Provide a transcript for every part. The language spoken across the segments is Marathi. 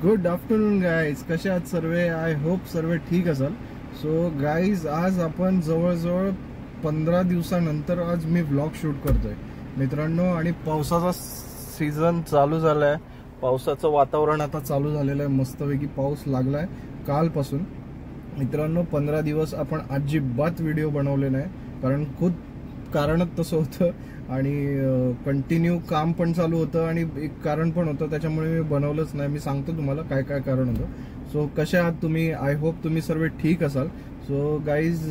गुड आफ्टरनून गाईज, कसे आहात सर्व? आय होप सर्व ठीक असाल. सो गाईज, आज आपण जवळजवळ 15 दिवसानंतर आज मी व्लॉग शूट करतोय मित्रांनो. आणि पावसाचा सीझन चालू झालाय, पावसाचं वातावरण आता चालू झालेलं आहे, मस्तपैकी पाऊस लागलाय कालपासून मित्रांनो. 15 दिवस आपण अजिबात व्हिडिओ बनवले नाही, कारण खूप कारणच तसं होतं आणि कंटिन्यू काम पण चालू होतं आणि एक कारण पण होतं, त्याच्यामुळे मी बनवलंच नाही. मी सांगतो तुम्हाला काय काय कारण होतं. सो कसे आहात तुम्ही? आय होप तुम्ही सर्व ठीक असाल. सो गाईज,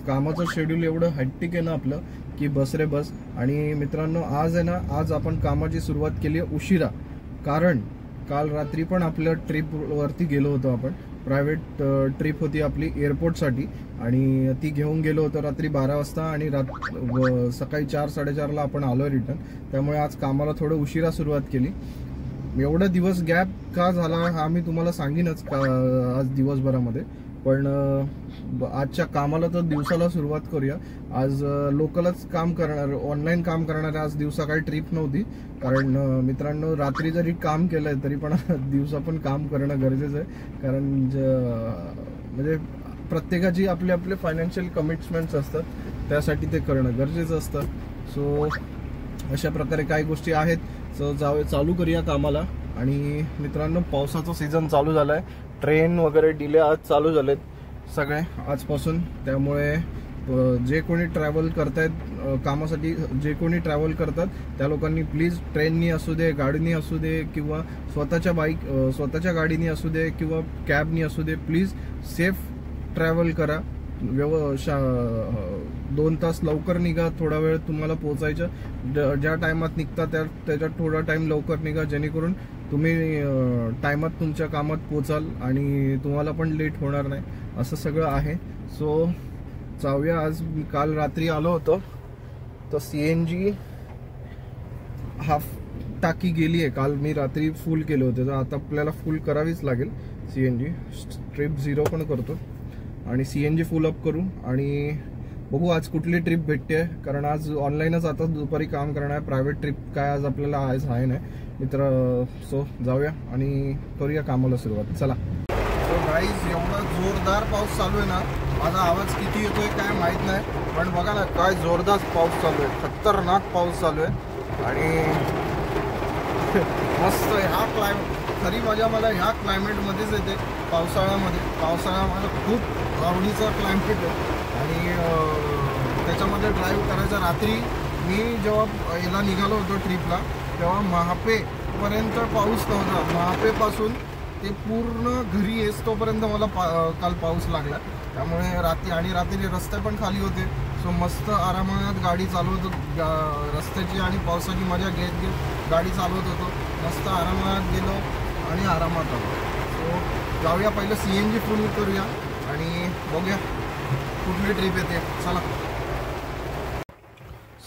कामाचं शेड्यूल एवढं हॅक्टिक आहे ना आपलं की बस रे बस. आणि मित्रांनो, आज आहे ना, आज आपण कामाची सुरुवात केली आहे उशिरा, कारण काल रात्री पण आपल्या ट्रिपवरती गेलो होतो आपण. प्रायव्हेट ट्रिप होती आपली एअरपोर्टसाठी आणि ती घेऊन गेलो होतो रात्री 12 वाजता आणि सकाळी 4-4:30ला आपण आलो रिटर्न. त्यामुळे आज कामाला थोडं उशिरा सुरुवात केली. एवढा दिवस गॅप का झाला हा मी तुम्हाला सांगेनच आज दिवसभरामध्ये. पण आजच्या कामाला तर दिवसाला सुरुवात करूया. आज लोकलच काम करणार, ऑनलाईन काम करणार. आज दिवसा काही ट्रिप नव्हती, कारण मित्रांनो रात्री जरी काम केलंय तरी पण दिवसा पण काम करणं गरजेचं आहे, कारण म्हणजे प्रत्येकाची आपले आपले फायनान्शियल कमिटमेंट्स असतात, त्यासाठी ते करणं गरजेचं असतं. सो अशा प्रकारे काही गोष्टी आहेत. सो चालू करूया कामाला. आणि मित्रांनो, पावसाचं सीझन चालू झालाय, ट्रेन वगैरे डिले आज चालू झालेत सगळे आजपासून. त्यामुळे जे कोणी ट्रॅव्हल करतायत कामासाठी, जे कोणी ट्रॅव्हल करतात त्या लोकांनी प्लीज ट्रेननी असू दे, गाडीनी असू दे, किंवा स्वतःच्या गाडीनी असू दे किंवा कॅबनी असू दे, प्लीज सेफ ट्रॅव्हल करा. 2 तास लवकर निघा, थोडा वेळ तुम्हाला पोहोचायचं. ज्या टायमात निघता त्याच्यात थोडा टाइम लवकर निघा, जेणेकरून तुम्ही टायमात तुमच्या कामात पोचाल आणि तुम्हाला पण लेट होणार नाही. असं सगळं आहे. सो जाऊया. आज काल रात्री आलो होतो तर CNG हाफ टाकी गेली आहे. काल मी रात्री फुल केले होते, तर आता आपल्याला फुल करावीच लागेल. CNG ट्रिप 0 पण करतो आणि CNG फुल अप करू आणि बघू आज कुठली ट्रिप भेटते, कारण आज ऑनलाईनच आता दुपारी काम करणार आहे. प्रायव्हेट ट्रिप काय आज आपल्याला आहे नाही मित्र. सो जाऊया आणि करूया कामाला सुरुवात. चला. सो गाईज, एवढा जोरदार पाऊस चालू आहे ना, माझा आवाज किती येतोय काय माहित नाही, पण बघा ना काय जोरदार पाऊस चालू आहे, खतरनाक पाऊस चालू आहे. आणि मस्त ह्या खरी मजा मला ह्या क्लायमेटमध्येच येते, पावसाळ्यामध्ये. पावसाळा मला खूप आवडीचा क्लायमेट आहे आणि त्याच्यामध्ये ड्राईव्ह करायचा. रात्री मी जेव्हा याला निघालो होतो ट्रिपला, तेव्हा महापेपर्यंत पाऊस नव्हता. महापेपासून ते पूर्ण घरी येस तोपर्यंत मला काल पाऊस लागला. त्यामुळे रात्री रस्ते पण खाली होते. सो मस्त आरामात गाडी चालवत होतो, रस्त्याची आणि पावसाची मजा घेत गाडी चालवत होतो. मस्त आरामात गेलो आणि आरामात आलो. सो जाऊया, पहिलं CNG फुल करूया आणि बघूया कुठली ट्रिप येते. चला.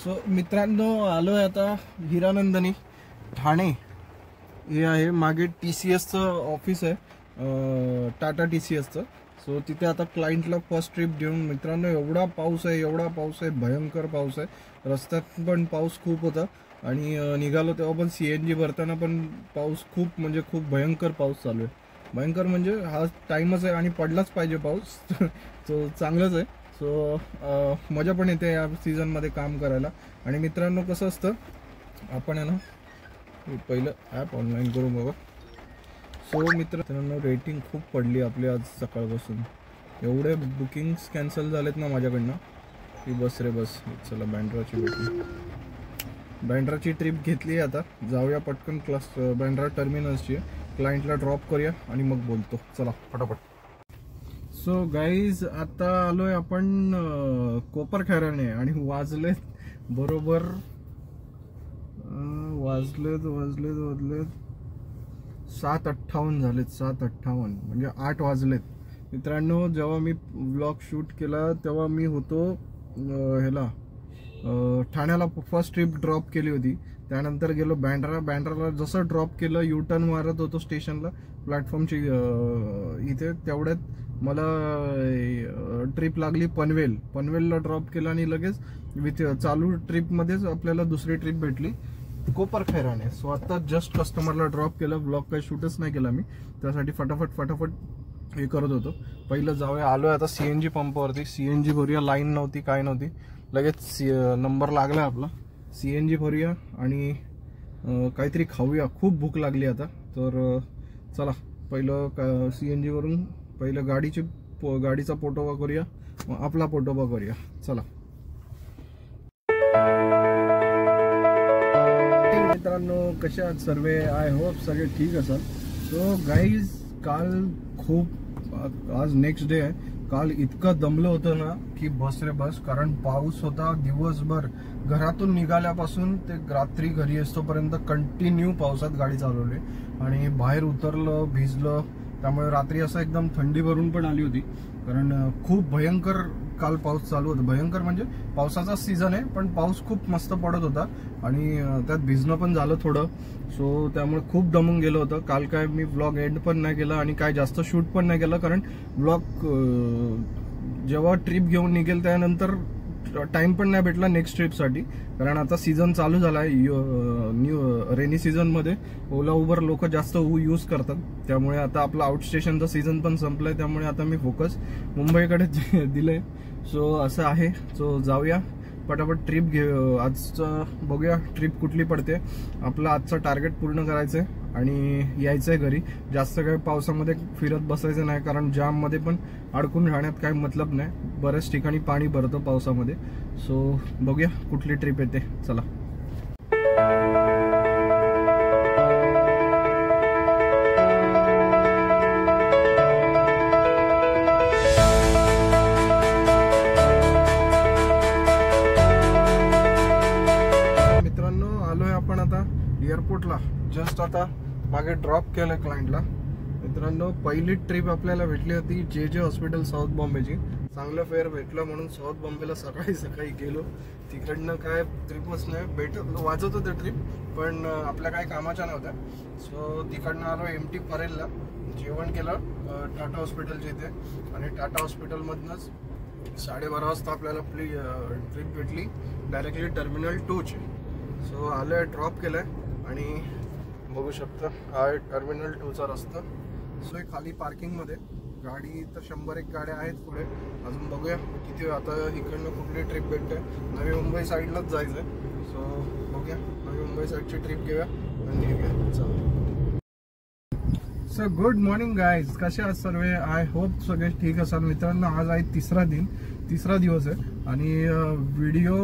सो मित्रांनो, आलो आहे आता हिरानंदिनी, ठाणे. हे आहे मागे TCSचं ऑफिस आहे, टाटा TCSचं. सो तिथे आता क्लायंटला फर्स्ट ट्रिप देऊन. मित्रांनो, एवढा पाऊस आहे, भयंकर पाऊस आहे. रस्त्यात पण पाऊस खूप होता आणि निघालो तेव्हा पण CNG भरताना पण पाऊस खूप म्हणजे खूप भयंकर पाऊस चालू आहे. भयंकर म्हणजे हा टाईमच आहे आणि पडलाच पाहिजे पाऊस. सो चांगलंच आहे. सो मजा पण येते या सीझनमध्ये काम करायला. आणि मित्रांनो, कसं असतं, आपण आहे ना पहिलं ॲप ऑनलाईन करू बघा. सो मित्रांनो, रेटिंग खूप पडली आपली आज सकाळपासून. एवढे बुकिंग्स कॅन्सल झालेत ना माझ्याकडनं की बस रे बस. चला, बँड्राची ट्रिप घेतली आहे. आता जाऊया पटकन बँड्रा टर्मिनल्सची. क्लायंटला ड्रॉप करूया आणि मग बोलतो. चला फटाफट. सो गाईज, आता आलोय आपण कोपरखैरणे आणि वाजलेत बरोबर 7:58 झालेत. 7:58 म्हणजे 8 वाजलेत. मित्रांनो, जेव्हा मी व्लॉग शूट केला तेव्हा मी होतो ह्याला ठाण्याला. फर्स्ट ट्रिप ड्रॉप केली होती, त्यानंतर गेलो बँड्राला. जसं ड्रॉप केलं, U-टर्न मारत होतो स्टेशनला, प्लॅटफॉर्मची इथे. तेवढ्यात मला ट्रिप लागली पनवेलला ड्रॉप केला आणि लगेच चालू ट्रिपमध्येच आपल्याला दुसरी ट्रिप भेटली. कोपर खैराने. सो आता जस्ट कस्टमरला ड्रॉप केलं. ब्लॉग काही शूटच नाही केला मी, त्यासाठी फटाफट हे करत होतो. पहिलं जाऊया, आलोय आता CNG पंपावरती. CNG भरूया. लाईन नव्हती, काय नव्हती, लगेच नंबर लागला आपला. CNG भरूया आणि काहीतरी खाऊया. खूप भूक लागली आता. तर चला पहिलं CNG वरून पहिलं गाडीचा पोटोबा करूया, मग आपला पोटोबा करूया. चला मित्रांनो, कशा आहात सर्व? आय होप सगळे ठीक असाल. सो गाईज, काल आज नेक्स्ट डे आहे. काल इतकं दमलं होतं ना की बस रे बस. कारण पाऊस होता दिवसभर. घरातून निघाल्यापासून ते रात्री घरी असतोपर्यंत कंटिन्यू पावसात गाडी चालवली आणि बाहेर उतरलं, भिजलं. त्यामुळे रात्री असं एकदम थंडी भरून पण आली होती. कारण खूप भयंकर काल पाऊस चालू होता. भयंकर म्हणजे पावसाचा सीझन आहे, पण पाऊस खूप मस्त पडत होता आणि त्यात भिजणं पण झालं थोडं. सो त्यामुळे खूप दमून गेलं होतं. काल काय मी व्लॉग एंड पण नाही केला आणि काय जास्त शूट पण नाही केलं. कारण व्लॉग जेव्हा ट्रिप घेऊन निघेल त्यानंतर टाइम पण नाही भेटला नेक्स्ट ट्रिपसाठी. कारण आता सीझन चालू झाला आहे. रेनी सीझनमध्ये ओला उबर लोक जास्त यूज करतात. त्यामुळे आता आपलं आउट स्टेशनचं सीझन पण संपलंय. त्यामुळे आता मी फोकस मुंबईकडे दिलंय. सो असं आहे. सो जाऊया पटापट ट्रिप आजचं बघूया ट्रिप कुठली पडते. आपलं आजचं टार्गेट पूर्ण करायचंय आणि यायचंय घरी. जास्त काही पावसामध्ये फिरत बसायचं नाही, कारण जाममध्ये पण अडकून राहण्यात काही मतलब नाही. बऱ्याच ठिकाणी पाणी भरतं पावसामध्ये. सो बघूया कुठली ट्रिप येते. चला एअरपोर्टला. जस्ट आता मागे ड्रॉप केलं क्लायंटला. मित्रांनो, पहिली ट्रिप आपल्याला भेटली होती JJ हॉस्पिटल साऊथ बॉम्बेची. चांगलं फेअर भेटलं म्हणून साऊथ बॉम्बेला सकाळी गेलो. तिकडनं काय ट्रिपच नाही वाजत होतं ट्रिप, पण आपल्या काय कामाच्या नव्हत्या. सो तिकडनं आलो MT परेलला. जेवण केलं टाटा हॉस्पिटलच्या इथे आणि टाटा हॉस्पिटलमधनंच 12:30 वाजता आपल्याला ट्रिप भेटली डायरेक्टली टर्मिनल 2ची. सो आलोय, ड्रॉप केलंय आणि बघू शकता हा टर्मिनल 2चा रस्ता. सो खाली पार्किंगमध्ये गाडी तर 100-1 गाड्या आहेत पुढे. अजून बघूया किती आता इकडनं कुठली ट्रिप भेटते. नवी मुंबई साईडलाच जायचंय. सो बघूया नवी मुंबई साईडची ट्रिप घेऊया आणि निघूया. चला. सो गुड मॉर्निंग गाईज, कसे आहात सर्व? आय होप सगळे ठीक असाल. मित्रांनो, आज आहे तिसरा दिवस आहे आणि व्हिडिओ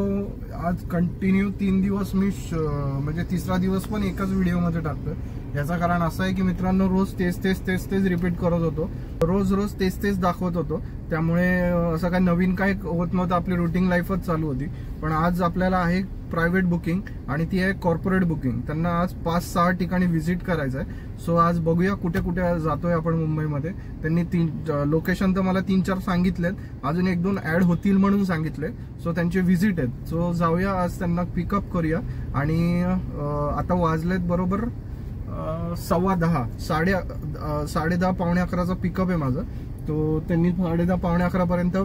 आज कंटिन्यू 3 दिवस मी म्हणजे तिसरा दिवस पण एकाच व्हिडिओमध्ये टाकतोय. याचं कारण असं आहे की मित्रांनो, रोज तेच रिपीट करत होतो. रोज तेच दाखवत होतो. त्यामुळे असं काय नवीन काय होत नव्हतं. आपली रुटीन लाईफच चालू होती. पण आज आपल्याला आहे प्रायव्हेट बुकिंग आणि ती आहे कॉर्पोरेट बुकिंग. त्यांना आज 5-6 ठिकाणी व्हिजिट करायचं आहे. सो आज बघूया कुठे जातोय आपण मुंबईमध्ये. त्यांनी 3 लोकेशन तर मला 3-4 सांगितलेत. अजून 1-2 ऍड होतील म्हणून सांगितले. सो त्यांचे व्हिजिट आहेत. सो जाऊया आज त्यांना पिकअप करूया. आणि आता वाजलेत बरोबर 10:15, 10:30 पावणे 11चा पिकअप आहे माझं. तो त्यांनी 10:30 पावणे 11 पर्यंत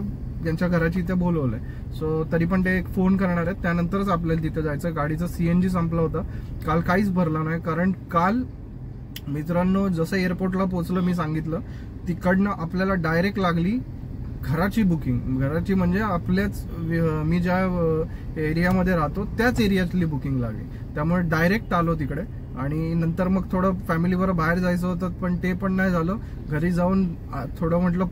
त्यांच्या घराची इथे बोलवलंय. सो तरी पण ते एक फोन करणार आहेत, त्यानंतरच आपल्याला तिथे जायचं. गाडीचं CNG संपला होता. काल काहीच भरला नाही. कारण काल मित्रांनो जसं एअरपोर्टला पोहोचलं मी सांगितलं, तिकडनं आपल्याला डायरेक्ट लागली घराची बुकिंग. घराची म्हणजे आपल्याच मी ज्या एरियामध्ये राहतो त्याच एरियातली बुकिंग लागली. त्यामुळे डायरेक्ट आलो तिकडे. आणि नंतर मग थोडं फॅमिलीबरोबर बाहेर जायचं होतं, पण ते पण नाही झालं. घरी जाऊन थोडं म्हटलं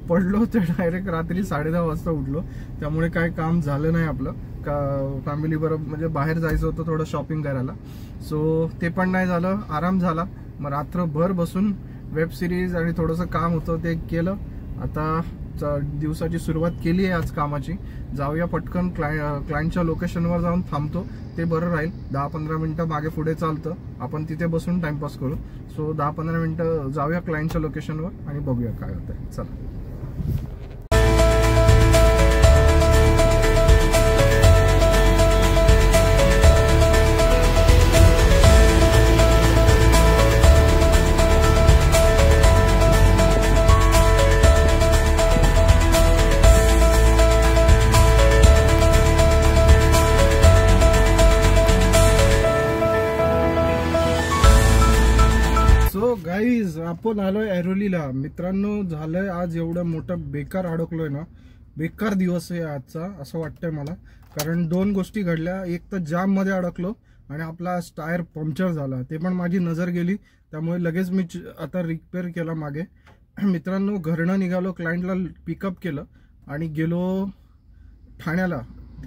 पडलो तर डायरेक्ट रात्री 10:30 वाजता उठलो. त्यामुळे काय काम झालं नाही आपलं. फॅमिली बरोबर म्हणजे बाहेर जायचं होतं थोडं शॉपिंग करायला. सो ते पण नाही झालं. आराम झाला. मग रात्रभर बसून वेब सिरीज आणि थोडंसं काम होतं ते केलं. आता दिवसाची सुरुवात केली आहे आज कामाची. जाऊया पटकन क्लायंटच्या लोकेशनवर जाऊन थांबतो, ते बरं राहील. 10-15 मिनिटं मागे पुढे चालतं, आपण तिथे बसून टाइमपास करू. सो 10-15 मिनिटं जाऊया क्लायंटच्या लोकेशनवर आणि बघूया काय होतंय. चला. सो गाईज आपण आलोय ऐरोलीला. मित्रांनो झालंय आज एवढं मोठं बेकार अडकलोय ना, बेकार दिवस आहे आजचा असं वाटतंय मला. कारण दोन गोष्टी घडल्या, एक तर जाम मध्ये अडकलो आणि आपला टायर पंक्चर झाला, ते पण माझी नजर गेली, त्यामुळे लगेच मी आता रिपेअर केला मागे. मित्रांनो घरनं निघालो, क्लायंटला पिकअप केलं आणि गेलो ठाण्याला.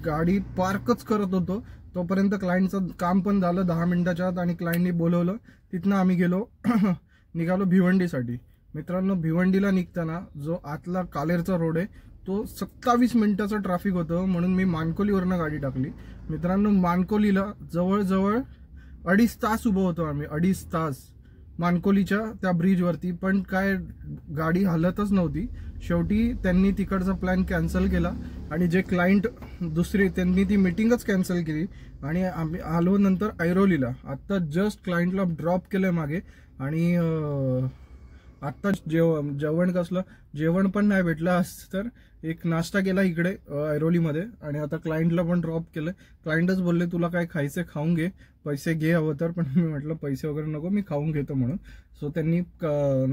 गाडी पार्कच करत होतो तोपर्यंत क्लायंटचं काम पण झालं 10 मिनिटाच्या आत आणि क्लायंटनी बोलवलं. तिथनं आम्ही निघालो भिवंडीसाठी. मित्रांनो भिवंडीला निघताना जो आतला कालेरचा रोड आहे तो 27 मिनिटाचं ट्रॅफिक होतं, म्हणून मी मानकोलीवरनं गाडी टाकली. मित्रांनो मानकोलीला जवळजवळ 2.5 तास उभं होतो आम्ही, 2.5 तास मानकोलीच्या त्या ब्रिजवरती. पण काय गाडी हलतच नव्हती. शेवटी त्यांनी तिकडचा प्लॅन कॅन्सल केला आणि जे क्लायंट दुसरे त्यांनी ती मीटिंगच कॅन्सल केली आणि आम्ही आलो नंतर ऐरोलीला. आत्ता जस्ट क्लायंटला ड्रॉप केलंय मागे आणि आत्ता जेवण कसलं जेवण पण नाही भेटलं असं तर एक नाश्ता केला इकडे ऐरोलीमध्ये आणि आता क्लायंटला पण ड्रॉप केलं. क्लायंटच बोलले तुला काय खायचं खाऊन घे, पैसे घे हवं तर. पण मी म्हटलं पैसे वगैरे नको, मी खाऊन घेतो म्हणून. सो त्यांनी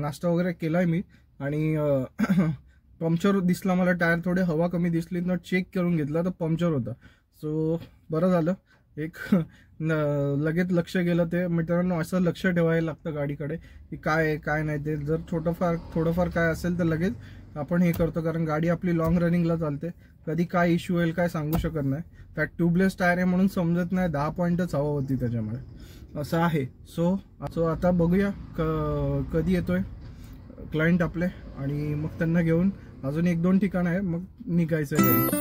नाश्ता वगैरे केलाय मी आणि पंक्चर दिसला मला, टायर थोडे हवा कमी दिसली तर चेक करून घेतला तर पंक्चर होता. सो बरं झालं, एक लगेच लक्ष गेलं. ते मित्रांनो असं लक्ष ठेवायला लागतं गाडीकडे की काय आहे काय नाही. ते जर थोडंफार काय असेल तर लगेच आपण हे करतो, कारण गाडी आपली लॉंग रनिंगला चालते. कधी काय इश्यू होईल काय सांगू शकत नाही. त्यात ट्यूबलेस टायर आहे म्हणून समजत नाही, 10 पॉईंटच हवा होती त्याच्यामुळे, असं आहे. सो आता बघूया कधी येतोय क्लायंट आपले आणि मग त्यांना घेऊन अजून 1-2 ठिकाण आहे, मग निघायचं घरी.